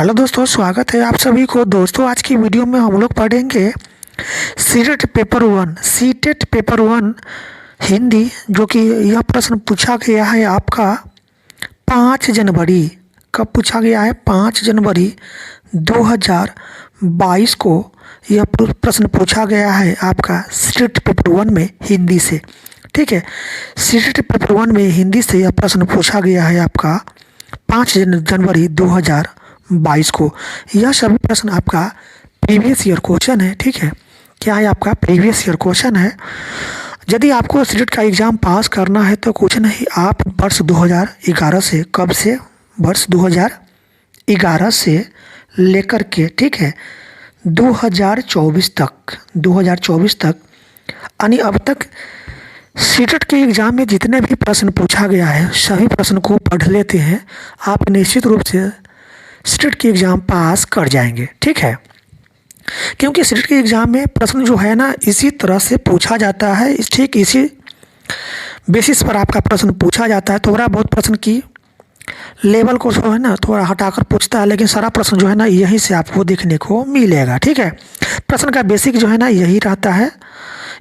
Hello दोस्तों, स्वागत है आप सभी को। दोस्तों आज की वीडियो में हम लोग पढ़ेंगे सीटेट पेपर वन हिंदी, जो कि यह प्रश्न पूछा गया है आपका 5 जनवरी। कब पूछा गया है? 5 जनवरी 2022 को यह प्रश्न पूछा गया है आपका सीटेट पेपर वन में हिंदी से। ठीक है, सीटेट पेपर वन में हिंदी से यह प्रश्न पूछा गया है आपका 5 जनवरी 2022 को। यह सभी प्रश्न आपका प्रीवियस ईयर क्वेश्चन है। ठीक है, क्या है? आपका प्रीवियस ईयर क्वेश्चन है। यदि आपको सीटेट का एग्ज़ाम पास करना है तो कुछ नहीं, आप वर्ष 2011 से, कब से? वर्ष 2011 से लेकर के, ठीक है, 2024 तक यानी अब तक सीटेट के एग्ज़ाम में जितने भी प्रश्न पूछा गया है सभी प्रश्न को पढ़ लेते हैं, आप निश्चित रूप से सीटेट के एग्ज़ाम पास कर जाएंगे। ठीक है, क्योंकि सीटेट के एग्ज़ाम में प्रश्न जो है ना इसी तरह से पूछा जाता है, ठीक इसी बेसिस पर आपका प्रश्न पूछा जाता है। थोड़ा बहुत प्रश्न की लेवल को जो है ना थोड़ा हटाकर पूछता है, लेकिन सारा प्रश्न जो है ना यहीं से आपको देखने को मिलेगा। ठीक है, प्रश्न का बेसिक जो है ना यही रहता है।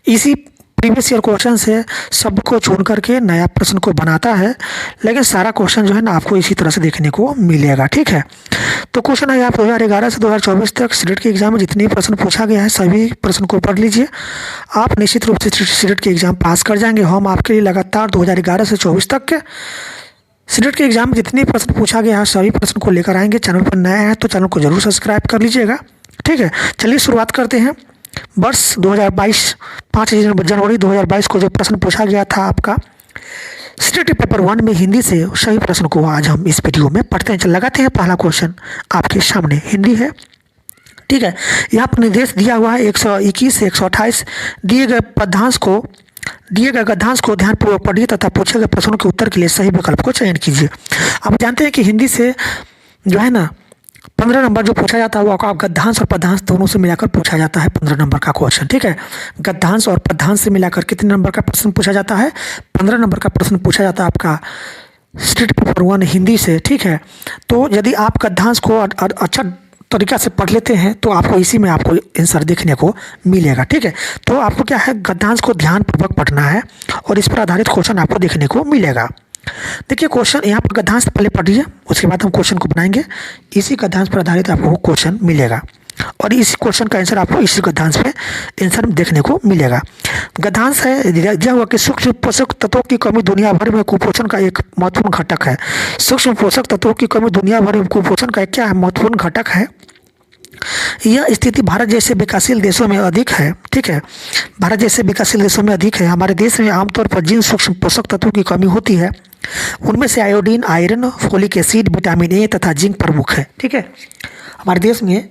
इसी प्रीवियस ईयर क्वेश्चन से सबको चुन करके नया प्रश्न को बनाता है, लेकिन सारा क्वेश्चन जो है ना आपको इसी तरह से देखने को मिलेगा। ठीक है, तो क्वेश्चन है आप 2011 से 2024 तक सीटेट के एग्ज़ाम में जितने भी प्रश्न पूछा गया है सभी प्रश्न को पढ़ लीजिए, आप निश्चित रूप से सीटेट के एग्ज़ाम पास कर जाएंगे। हम आपके लिए लगातार 2011 से 24 तक के सीटेट के एग्ज़ाम में जितने प्रश्न पूछा गया है सभी प्रश्न को लेकर आएंगे। चैनल पर नया है तो चैनल को जरूर सब्सक्राइब कर लीजिएगा। ठीक है, चलिए शुरुआत करते हैं। वर्ष 2022 5 जनवरी 2022 को जो प्रश्न पूछा गया था आपका सीटेट पेपर वन में हिंदी से, सही प्रश्न को आज हम इस वीडियो में पढ़ते हैं। चल लगाते हैं। पहला क्वेश्चन आपके सामने हिंदी है। ठीक है, यहाँ पर निर्देश दिया हुआ है 121 से 128 दिए गए गद्यांश को ध्यानपूर्वक पढ़िए तथा पूछे गए प्रश्नों के उत्तर के लिए सही विकल्प को चयन कीजिए। आप जानते हैं कि हिंदी से जो है ना 15 नंबर जो पूछा जाता है वो आपका गद्यांश और पद्यांश दोनों से मिलाकर पूछा जाता है 15 नंबर का क्वेश्चन। ठीक है, गद्यांश और पद्यांश से मिलाकर कितने नंबर का प्रश्न पूछा जाता है? 15 नंबर का प्रश्न पूछा जाता है आपका सीटेट पेपर वन हिंदी से। ठीक है, तो यदि आप गद्यांश को अच्छा तरीका से पढ़ लेते हैं तो आपको इसी में आपको आंसर देखने को मिलेगा। ठीक है, तो आपको क्या है, गद्यांश को ध्यानपूर्वक पढ़ना है और इस पर आधारित क्वेश्चन आपको देखने को मिलेगा। देखिए क्वेश्चन यहाँ पर गद्यांश पहले पढ़िए, उसके बाद हम क्वेश्चन को बनाएंगे। इसी गद्यांश पर आधारित आपको क्वेश्चन मिलेगा और इस क्वेश्चन का आंसर आपको इसी गद्यांश पे आंसर देखने को मिलेगा। गद्यांश है दिया हुआ कि सूक्ष्म पोषक तत्वों की कमी दुनिया भर में कुपोषण का एक महत्वपूर्ण घटक है। सूक्ष्म पोषक तत्वों की कमी दुनिया भर में कुपोषण का एक क्या है? महत्वपूर्ण घटक है। यह स्थिति भारत जैसे विकासशील देशों में अधिक है। ठीक है, भारत जैसे विकासशील देशों में अधिक है। हमारे देश में आमतौर पर जिन सूक्ष्म पोषक तत्वों की कमी होती है उनमें से iodine, iron, folic acid, vitamin A तथा जिंक प्रमुख है। ठीक है, हमारे देश में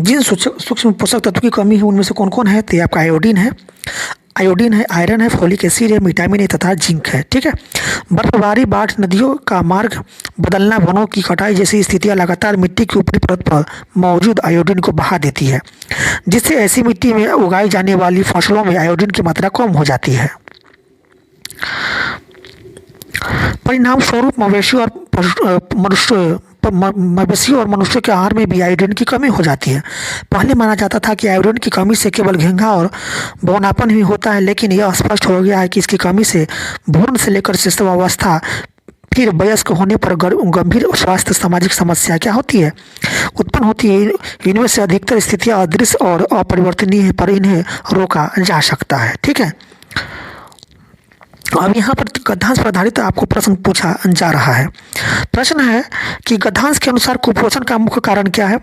जिन सूक्ष्म पोषक तत्वों की कमी है उनमें से कौन कौन है? तो आपका आयोडीन है, आयरन है, फोलिक एसिड है, विटामिन ए तथा जिंक है। ठीक है, बर्फबारी, बाढ़, नदियों का मार्ग बदलना, वनों की कटाई जैसी स्थितियां लगातार मिट्टी की ऊपरी परत पर मौजूद आयोडीन को बहा देती है, जिससे ऐसी मिट्टी में उगाई जाने वाली फसलों में आयोडीन की मात्रा कम हो जाती है। परिणाम स्वरूप मवेशियों और मनुष्य के आहार में भी आयोडीन की कमी हो जाती है। पहले माना जाता था कि आयोडीन की कमी से केवल घेंघा और बौनापन ही होता है, लेकिन यह स्पष्ट हो गया है कि इसकी कमी से भ्रूण से लेकर शिशुअवस्था फिर वयस्क होने पर गंभीर स्वास्थ्य सामाजिक समस्या क्या होती है? उत्पन्न होती है। इनमें से अधिकतर स्थितियां अदृश्य और अपरिवर्तनीय है, पर इन्हें रोका जा सकता है। ठीक है, अब यहाँ पर गद्यांश पर आधारित आपको प्रश्न पूछा जा रहा है। प्रश्न है कि गद्यांश के अनुसार कुपोषण का मुख्य कारण क्या है?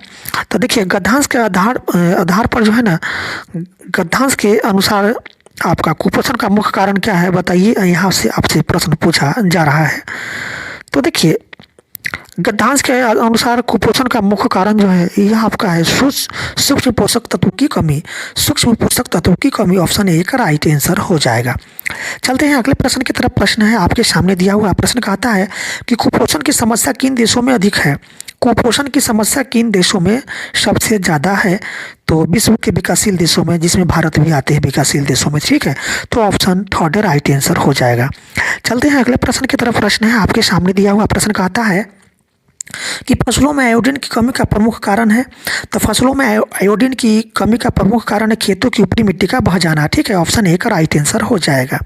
तो देखिए गद्यांश के आधार पर जो है ना, गद्यांश के अनुसार आपका कुपोषण का मुख्य कारण क्या है बताइए। यहाँ से आपसे प्रश्न पूछा जा रहा है। तो देखिए गद्यांश के अनुसार कुपोषण का मुख्य कारण जो है यह आपका है सूक्ष्म पोषक तत्वों की कमी। सूक्ष्म पोषक तत्वों की कमी, ऑप्शन ए का राइट आंसर हो जाएगा। चलते हैं अगले प्रश्न की तरफ। प्रश्न है आपके सामने दिया हुआ प्रश्न कहता है कि कुपोषण की समस्या किन देशों में अधिक है? कुपोषण की समस्या किन देशों में सबसे ज़्यादा है? तो विश्व के विकासशील देशों में, जिसमें भारत भी आते हैं विकासशील देशों में। ठीक है, तो ऑप्शन थर्ड राइट आंसर हो जाएगा। चलते हैं अगले प्रश्न की तरफ। प्रश्न है आपके सामने दिया हुआ प्रश्न कहता है कि फसलों में आयोडीन की कमी का प्रमुख कारण है। तो फसलों में आयोडीन की कमी का प्रमुख कारण है खेतों की ऊपरी मिट्टी का बह जाना। ठीक है, ऑप्शन ए का राइट आंसर हो जाएगा।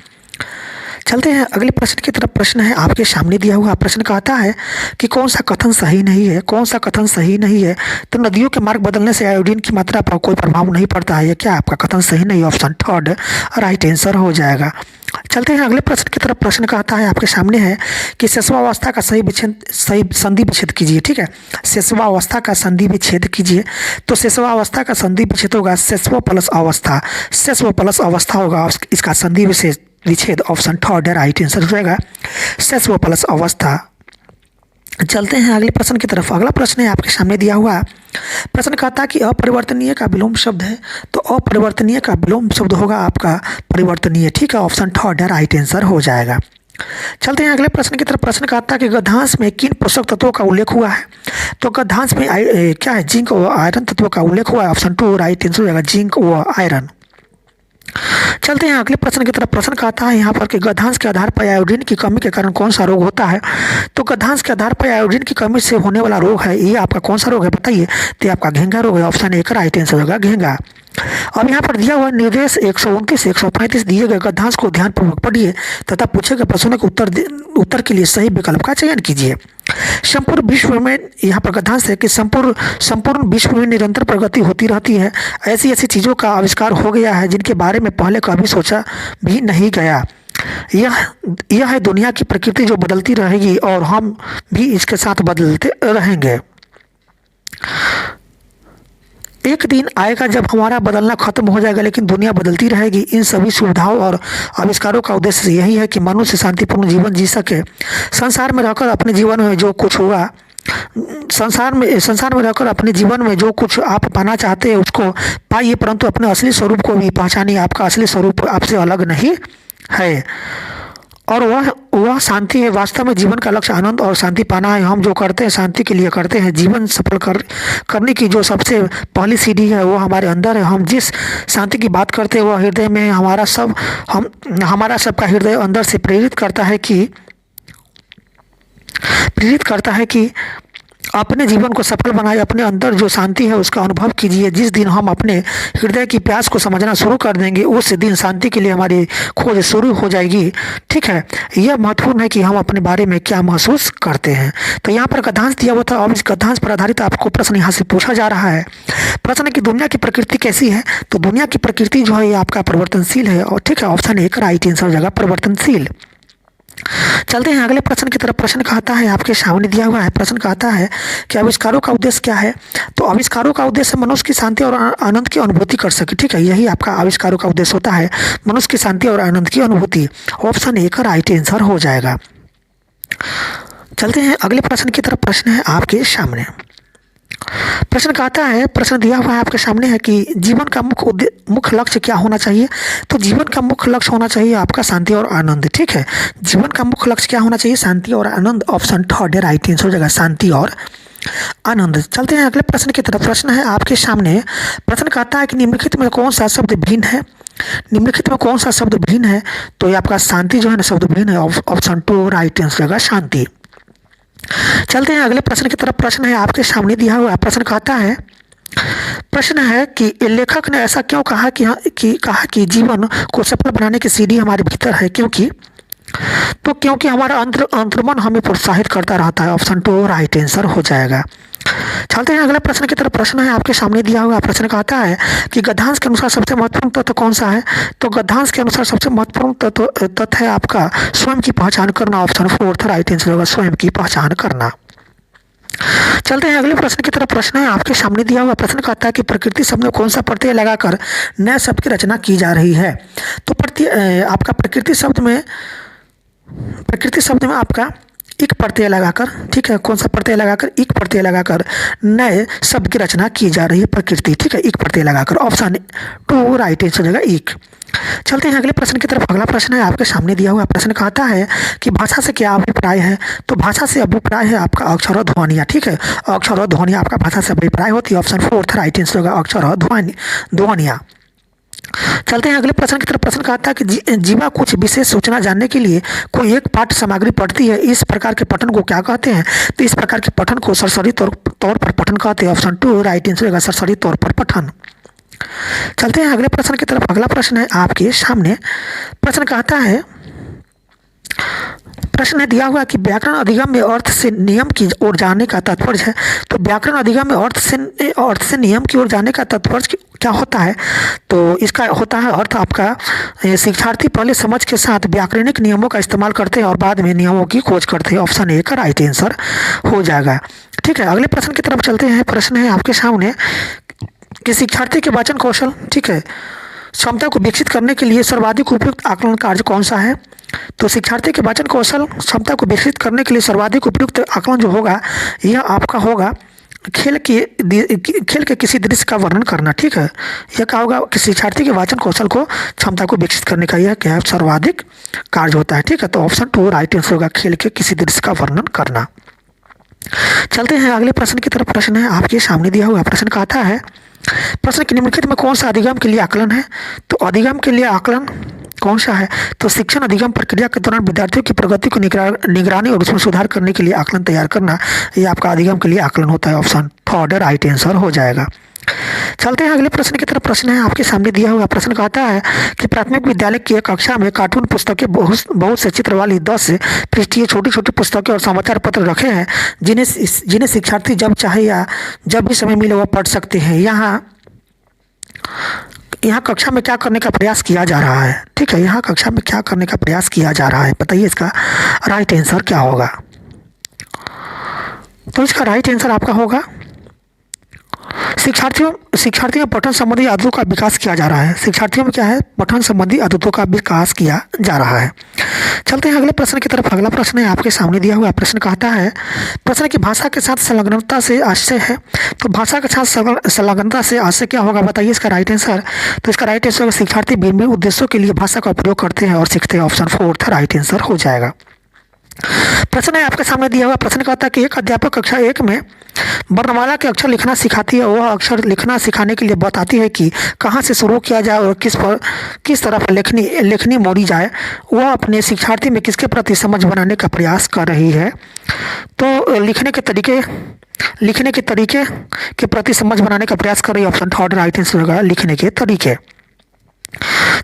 चलते हैं अगले प्रश्न की तरफ। प्रश्न है आपके सामने दिया हुआ प्रश्न कहता है कि कौन सा कथन सही नहीं है। कौन सा कथन सही नहीं है? तो नदियों के मार्ग बदलने से आयोडीन की मात्रा पर कोई प्रभाव नहीं पड़ता है। यह क्या आपका कथन सही नहीं? ऑप्शन थर्ड राइट आंसर हो जाएगा। चलते हैं अगले प्रश्न की तरफ। प्रश्न कहता है आपके सामने है कि शेषवावस्था का सही संधि विच्छेद कीजिए। ठीक है, शेषवावस्था का संधि विच्छेद कीजिए। तो शेषवावस्था का संधि विच्छेद होगा शेषव प्लस अवस्था। शेषव प्लस अवस्था होगा इसका संधि विच्छेद ऑप्शन थर्ड है राइट आंसर हो जाएगा, शेषव प्लस अवस्था। चलते हैं अगले प्रश्न की तरफ। अगला प्रश्न है आपके सामने दिया हुआ प्रश्न कहता है कि अपरिवर्तनीय का विलोम शब्द है। तो अपरिवर्तनीय का विलोम शब्द होगा आपका परिवर्तनीय। ठीक है, ऑप्शन थर्ड है राइट आंसर हो जाएगा। चलते हैं अगले प्रश्न की तरफ। प्रश्न कहता है कि गद्यांश में किन पोषक तत्वों का उल्लेख हुआ है। तो गद्यांश में क्या है? जिंक और आयरन तत्वों का उल्लेख हुआ है। ऑप्शन टू राइट आंसर हो जाएगा, जिंक व आयरन। चलते हैं अगले प्रश्न की तरफ। प्रश्न कहता है यहाँ पर कि गद्यांश के आधार पर आयोडीन की कमी के कारण कौन सा रोग होता है। तो गद्यांश के आधार पर आयोडीन की कमी से होने वाला रोग है, ये आपका कौन सा रोग है बताइए। तो ये आपका घेंगा रोग है। ऑप्शन ए का राइट आंसर होगा घेंगा। अब यहाँ पर दिया हुआ निर्देश 129 135 दिए गए गद्यांश को ध्यानपूर्वक पढ़िए तथा पूछे गए प्रश्नों के उत्तर के लिए सही विकल्प का चयन कीजिए। संपूर्ण विश्व में यहाँ पर गद्यांश है कि संपूर्ण विश्व में निरंतर प्रगति होती रहती है। ऐसी ऐसी चीज़ों का आविष्कार हो गया है जिनके बारे में पहले कभी सोचा भी नहीं गया। यह है दुनिया की प्रकृति जो बदलती रहेगी और हम भी इसके साथ बदलते रहेंगे। एक दिन आएगा जब हमारा बदलना खत्म हो जाएगा लेकिन दुनिया बदलती रहेगी। इन सभी सुविधाओं और आविष्कारों का उद्देश्य यही है कि मनुष्य शांतिपूर्ण जीवन जी सके। संसार में रहकर अपने जीवन में जो कुछ हुआ संसार में रहकर अपने जीवन में जो कुछ आप पाना चाहते हैं उसको पाइए, परंतु अपने असली स्वरूप को भी पहचानिए। आपका असली स्वरूप आपसे अलग नहीं है और वह शांति है। वास्तव में जीवन का लक्ष्य आनंद और शांति पाना है। हम जो करते हैं शांति के लिए करते हैं। जीवन सफल करने की जो सबसे पहली सीढ़ी है वो हमारे अंदर है। हम जिस शांति की बात करते हैं वह हृदय में है। हमारा सबका हृदय अंदर से प्रेरित करता है कि अपने जीवन को सफल बनाए। अपने अंदर जो शांति है उसका अनुभव कीजिए। जिस दिन हम अपने हृदय की प्यास को समझना शुरू कर देंगे उस दिन शांति के लिए हमारी खोज शुरू हो जाएगी। ठीक है, यह महत्वपूर्ण है कि हम अपने बारे में क्या महसूस करते हैं। तो यहाँ पर गद्यांश दिया हुआ था। अब इस गद्यांश पर आधारित आपको प्रश्न यहाँ से पूछा जा रहा है। प्रश्न है कि दुनिया की प्रकृति कैसी है। तो दुनिया की प्रकृति जो है ये आपका परिवर्तनशील है। और ठीक है, ऑप्शन एक राइट आंसर हो जाएगा, परिवर्तनशील। चलते हैं अगले प्रश्न की तरफ। प्रश्न कहता है आपके सामने दिया हुआ है। प्रश्न कहता है कि आविष्कारों का उद्देश्य क्या है। तो आविष्कारों का उद्देश्य मनुष्य की शांति और आनंद की अनुभूति कर सके। ठीक है, यही आपका आविष्कारों का उद्देश्य होता है, मनुष्य की शांति और आनंद की अनुभूति। ऑप्शन ए का राइट आंसर हो जाएगा। चलते हैं अगले प्रश्न की तरफ। प्रश्न है आपके सामने। प्रश्न कहता है, प्रश्न दिया हुआ है आपके सामने है कि जीवन का मुख्य लक्ष्य क्या होना चाहिए। तो जीवन का मुख्य लक्ष्य होना चाहिए आपका शांति और आनंद। ठीक है, जीवन का मुख्य लक्ष्य क्या होना चाहिए? शांति और आनंद। ऑप्शन थर्ड है राइट आंसर हो जाएगा, शांति और आनंद। चलते हैं अगले प्रश्न की तरफ। प्रश्न है आपके सामने। प्रश्न कहता है कि निम्नलिखित में कौन सा शब्द भिन्न है। निम्नलिखित में कौन सा शब्द भिन्न है। तो ये आपका शांति जो है ना शब्द भिन्न है। ऑप्शन टू राइट आंसर होगा, शांति। चलते हैं अगले प्रश्न की तरफ। प्रश्न है आपके सामने दिया हुआ। प्रश्न कहता है, प्रश्न है कि लेखक ने ऐसा क्यों कहा कि जीवन को सफल बनाने की सीढ़ी हमारे भीतर है। क्योंकि हमारा अंतर्मन हमें प्रोत्साहित करता रहता है। ऑप्शन टू राइट आंसर हो जाएगा। चलते हैं अगले प्रश्न की तरफ। प्रश्न है आपके सामने दिया हुआ। प्रश्न कहता है कि गद्यांश के अनुसार सबसे महत्वपूर्ण तत्व कौन सा है। तो गद्यांश के अनुसार सबसे महत्वपूर्ण तत्व है आपका स्वयं की पहचान करना। ऑप्शन फोर्थ राइट आंसर होगा, स्वयं की पहचान करना। चलते हैं अगले प्रश्न की तरफ। प्रश्न है आपके सामने दिया हुआ। प्रश्न कहता है कि प्रकृति शब्द में कौन सा प्रत्यय लगाकर नए शब्द की रचना की जा रही है। तो आपका प्रकृति शब्द में आपका एक प्रत्यय लगाकर, ठीक है, कौन सा प्रत्यय लगाकर? एक प्रत्यय लगाकर नए शब्द की रचना की जा रही है प्रकृति। ठीक है, एक प्रत्यय लगाकर। ऑप्शन टू राइट आंसर हो जाएगा, एक। चलते हैं अगले प्रश्न की तरफ। अगला प्रश्न है आपके सामने दिया हुआ। प्रश्न कहता है कि भाषा से क्या अभिप्राय है। तो भाषा से अभिप्राय है आपका अक्षर और ध्वनियाँ। ठीक है, अक्षर और ध्वनियाँ आपका भाषा से अभिप्राय होती है। ऑप्शन फोर्थ राइट आंसर होगा, अक्षर और ध्वनियाँ। चलते हैं अगले प्रश्न की तरफ। प्रश्न कहता है कि जीवा कुछ विशेष सूचना जानने के लिए कोई एक पाठ्य सामग्री पढ़ती है, इस प्रकार के पठन को क्या कहते हैं? तो इस प्रकार के पठन को सरसरी तौर पर पठन कहते हैं। ऑप्शन 2 राइट आंसर होगा, सरसरी तौर पर पठन। चलते हैं अगले प्रश्न की तरफ। अगला प्रश्न है आपके सामने। प्रश्न कहता है, प्रश्न दिया हुआ कि व्याकरण अधिगम में अर्थ से नियम की ओर जाने का तात्पर्य है। तो व्याकरण अधिगम में अर्थ से नियम की ओर जाने का तात्पर्य क्या होता है? तो इसका होता है अर्थ आपका, शिक्षार्थी पहले समझ के साथ व्याकरणिक नियमों का इस्तेमाल करते हैं और बाद में नियमों की खोज करते हैं। ऑप्शन ए का राइट आंसर हो जाएगा। ठीक है, अगले प्रश्न की तरफ चलते हैं। प्रश्न है आपके सामने कि शिक्षार्थी के वाचन कौशल, ठीक है, क्षमता को विकसित करने के लिए सर्वाधिक उपयुक्त आकलन कार्य कौन सा है? तो शिक्षार्थी के वाचन कौशल क्षमता को विकसित करने के लिए सर्वाधिक उपयुक्त आकलन जो होगा यह आपका होगा खेल के किसी दृश्य का वर्णन करना। ठीक है, यह क्या होगा कि शिक्षार्थी के वाचन कौशल को क्षमता को विकसित करने का यह क्या है, सर्वाधिक कार्य होता है। ठीक है, तो ऑप्शन 2 राइट आंसर होगा, खेल के किसी दृश्य का वर्णन करना। चलते हैं अगले प्रश्न की तरफ। प्रश्न है आपके सामने दिया हुआ। प्रश्न कहता है, प्रश्न के निम्नलिखित में कौन सा अधिगम के लिए आकलन है? तो अधिगम के लिए आकलन कौन सा है? तो शिक्षण अधिगम प्रक्रिया के दौरान विद्यार्थियों की प्रगति को निगरानी और उसमें सुधार करने के लिए आकलन तैयार करना, ये आपका अधिगम के लिए आकलन होता है। ऑप्शन 3 राइट आंसर हो जाएगा। चलते हैं अगले प्रश्न की तरफ। प्रश्न है आपके सामने दिया हुआ। प्रश्न कहता है कि प्राथमिक विद्यालय की एक कक्षा में कार्टून पुस्तकें बहुत से चित्र वाली 10 पृष्ठीय छोटी छोटी पुस्तकें और समाचार पत्र रखे हैं, जिन्हें शिक्षार्थी जब चाहे या जब भी समय मिले वह पढ़ सकते हैं। यहाँ कक्षा में क्या करने का प्रयास किया जा रहा है? ठीक है, यहाँ कक्षा में क्या करने का प्रयास किया जा रहा है, बताइए इसका राइट आंसर क्या होगा? तो इसका राइट आंसर आपका होगा, शिक्षार्थियों में पठन संबंधी आदतों का विकास किया जा रहा है। शिक्षार्थियों में क्या है, पठन संबंधी आदतों का विकास किया जा रहा है। चलते हैं अगले प्रश्न की तरफ। अगला प्रश्न है आपके सामने दिया हुआ। प्रश्न कहता है, प्रश्न की भाषा के साथ संलग्नता से आशय है। तो भाषा के साथ संलग्नता से आशय क्या होगा, बताइए इसका राइट आंसर। तो इसका राइट आंसर होगा, शिक्षार्थी विभिन्न उद्देश्यों के लिए भाषा का प्रयोग करते हैं और सीखते हैं। ऑप्शन 4 राइट आंसर हो जाएगा। प्रश्न है आपके सामने दिया हुआ। प्रश्न कहता है कि एक अध्यापक कक्षा 1 में वर्णमाला के अक्षर लिखना सिखाती है। वह अक्षर लिखना सिखाने के लिए बताती है कि कहाँ से शुरू किया जाए और किस तरफ लेखनी मोड़ी जाए। वह अपने शिक्षार्थी में किसके प्रति समझ बनाने का प्रयास कर रही है? तो लिखने के तरीके के प्रति समझ बनाने का प्रयास कर रही है। ऑप्शन 3 राइट आंसर होगा, लिखने के तरीके।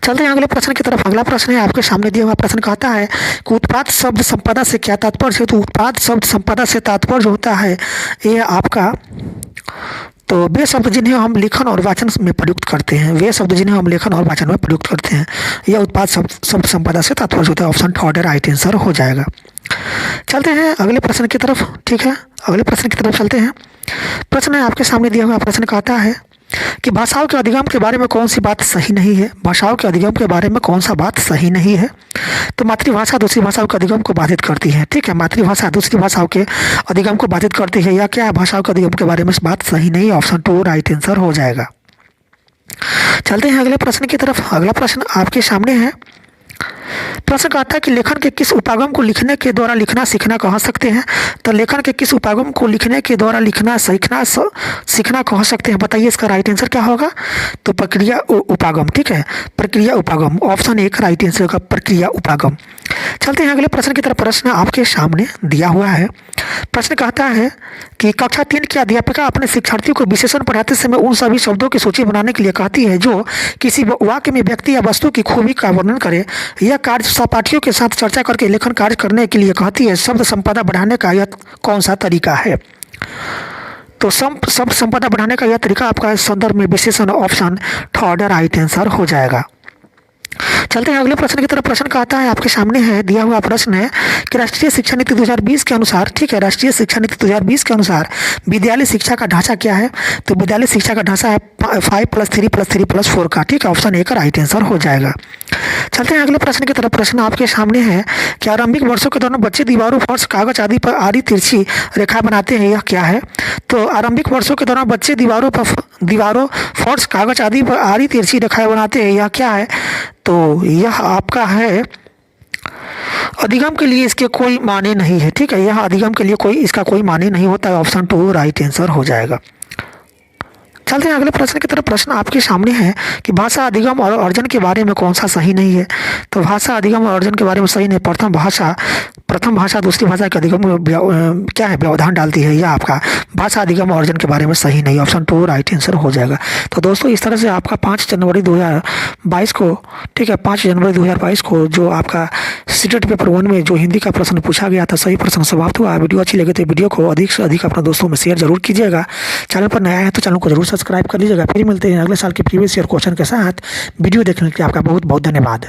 चलते हैं अगले प्रश्न की तरफ। अगला प्रश्न है आपके सामने दिया हुआ। प्रश्न कहता है कि उत्पाद शब्द संपदा से क्या तात्पर्य है? तो उत्पाद शब्द संपदा से तात्पर्य होता है ये आपका, तो वे शब्द जिन्हें हम लेखन और वाचन में प्रयुक्त करते हैं, वे शब्द जिन्हें हम लेखन और वाचन में प्रयुक्त करते हैं, यह उत्पाद शब्द संपदा से तात्पर्य होता है। ऑप्शन 3 राइट आंसर हो जाएगा। चलते हैं अगले प्रश्न की तरफ। ठीक है, अगले प्रश्न की तरफ चलते हैं। प्रश्न है आपके सामने दिया हुआ। प्रश्न कहता है कि भाषाओं के अधिगम के बारे में कौन सी बात सही नहीं है? भाषाओं के अधिगम के बारे में कौन सा बात सही नहीं है? तो मातृभाषा दूसरी भाषाओं के अधिगम को बाधित करती है। ठीक है, मातृभाषा दूसरी भाषाओं के अधिगम को बाधित करती है, या क्या भाषाओं के अधिगम के बारे में बात सही नहीं है? ऑप्शन 2 राइट आंसर हो जाएगा। चलते हैं अगले प्रश्न की तरफ। अगला प्रश्न आपके सामने है। प्रश्न कहता है कि लेखन के किस उपागम को लिखने के द्वारा लिखना सीखना कह सकते हैं? तो लेखन के किस उपागम को लिखने के द्वारा लिखना सीखना कह सकते हैं, बताइए इसका राइट आंसर क्या होगा? तो प्रक्रिया उपागम। ठीक है, प्रक्रिया उपागम। ऑप्शन 1 राइट आंसर होगा, प्रक्रिया उपागम। चलते हैं अगले प्रश्न की तरफ। प्रश्न आपके सामने दिया हुआ है। प्रश्न कहता है कि कक्षा 3 की अध्यापिका अपने शिक्षार्थियों को विशेषण पढ़ाते समय उन सभी शब्दों की सूची बनाने के लिए कहती है जो किसी वाक्य में व्यक्ति या वस्तु की खूबी का वर्णन करे। यह कार्य सहपाठियों के साथ चर्चा करके लेखन कार्य करने के लिए कहती है। शब्द संपदा बढ़ाने का यह कौन सा तरीका है? तो शब्द संपदा बढ़ाने का यह तरीका आपका संदर्भ में विशेषण। ऑप्शन 3 राइट आंसर हो जाएगा। चलते हैं अगले प्रश्न की तरफ। प्रश्न कहता है आपके सामने है दिया हुआ प्रश्न है कि राष्ट्रीय शिक्षा नीति 2020 के अनुसार, ठीक है, राष्ट्रीय शिक्षा नीति 2020 के अनुसार विद्यालय शिक्षा का ढांचा क्या है? तो विद्यालय शिक्षा का ढांचा है 5+3+3+4 का। ठीक है, ऑप्शन 1 राइट आंसर हो जाएगा। चलते हैं अगले प्रश्न की तरफ। प्रश्न आपके सामने है कि आरंभिक वर्षों के दौरान बच्चे दीवारों, फर्श, कागज आदि पर आड़ी तिरछी रेखा बनाते हैं, यह क्या है? तो आरंभिक वर्षों के दौरान बच्चे दीवारों, फर्श, कागज आदि पर आड़ी तिरछी रेखाएं बनाते हैं, यह क्या है? तो यह आपका है अधिगम के लिए इसके कोई माने नहीं है। ठीक है, यह अधिगम के लिए इसका कोई माने नहीं होता है। ऑप्शन 2 राइट आंसर हो जाएगा। चलते हैं अगले प्रश्न की तरफ। प्रश्न आपके सामने है कि भाषा अधिगम और अर्जन के बारे में कौन सा सही नहीं है। तो भाषा अधिगम और अर्जन के बारे में सही नहीं। प्रथम भाषा दूसरी भाषा के अधिगम में क्या है, व्यवधान डालती है। यह आपका भाषा अधिगम और अर्जन के बारे में सही नहीं। ऑप्शन 2 राइट आंसर हो जाएगा। तो दोस्तों इस तरह से आपका 5 जनवरी 2022 को, ठीक है, 5 जनवरी 2022 को जो आपका सीटेट पेपर 1 में जो हिंदी का प्रश्न पूछा गया था, सही प्रश्न समाप्त हुआ। वीडियो अच्छी लगे तो वीडियो को अधिक से अधिक अपने दोस्तों में शेयर जरूर कीजिएगा। चैनल पर नया है तो चैनल को जरूर सब्सक्राइब कर लीजिएगा। फिर मिलते हैं अगले साल के प्रीवियस ईयर क्वेश्चन के साथ। वीडियो देखने के लिए आपका बहुत बहुत धन्यवाद।